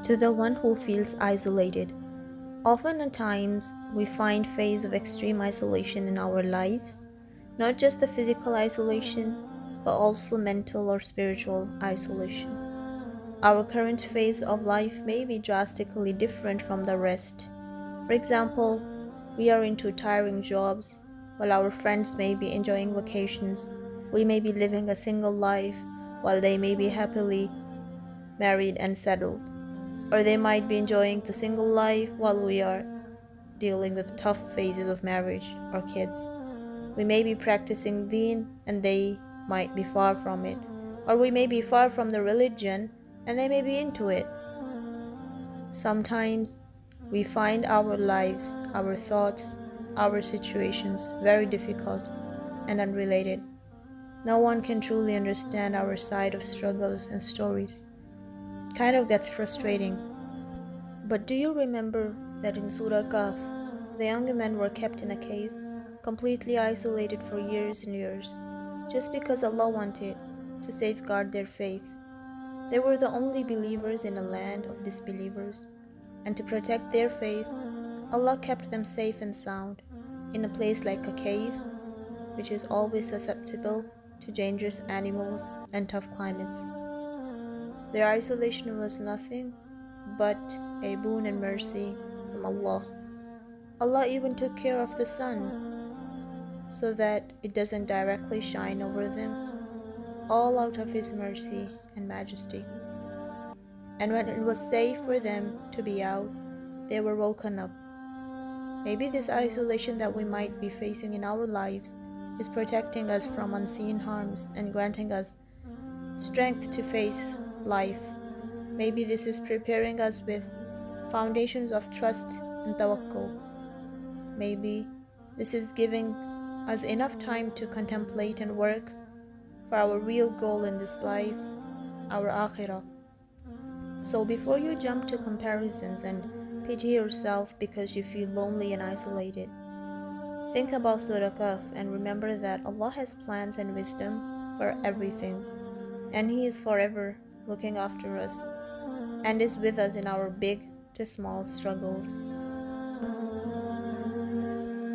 To the one who feels isolated. Often at times, we find phase of extreme isolation in our lives, not just the physical isolation, but also mental or spiritual isolation. Our current phase of life may be drastically different from the rest. For example, we are into tiring jobs, while our friends may be enjoying vacations. We may be living a single life, while they may be happily married and settled. Or they might be enjoying the single life while we are dealing with tough phases of marriage or kids. We may be practicing deen and they might be far from it. Or we may be far from the religion and they may be into it. Sometimes we find our lives, our thoughts, our situations very difficult and unrelated. No one can truly understand our side of struggles and stories. It kind of gets frustrating. But do you remember that in Surah Kahf, the young men were kept in a cave, completely isolated for years and years, just because Allah wanted to safeguard their faith. They were the only believers in a land of disbelievers, and to protect their faith, Allah kept them safe and sound in a place like a cave, which is always susceptible to dangerous animals and tough climates. Their isolation was nothing but a boon and mercy from Allah. Allah even took care of the sun so that it doesn't directly shine over them, all out of His mercy and majesty. And when it was safe for them to be out, they were woken up. Maybe this isolation that we might be facing in our lives is protecting us from unseen harms and granting us strength to face life. Maybe this is preparing us with foundations of trust and tawakkul. Maybe this is giving us enough time to contemplate and work for our real goal in this life, our akhirah. So before you jump to comparisons and pity yourself because you feel lonely and isolated, think about Surah Kahf and remember that Allah has plans and wisdom for everything, and He is forever looking after us and is with us in our big to small struggles.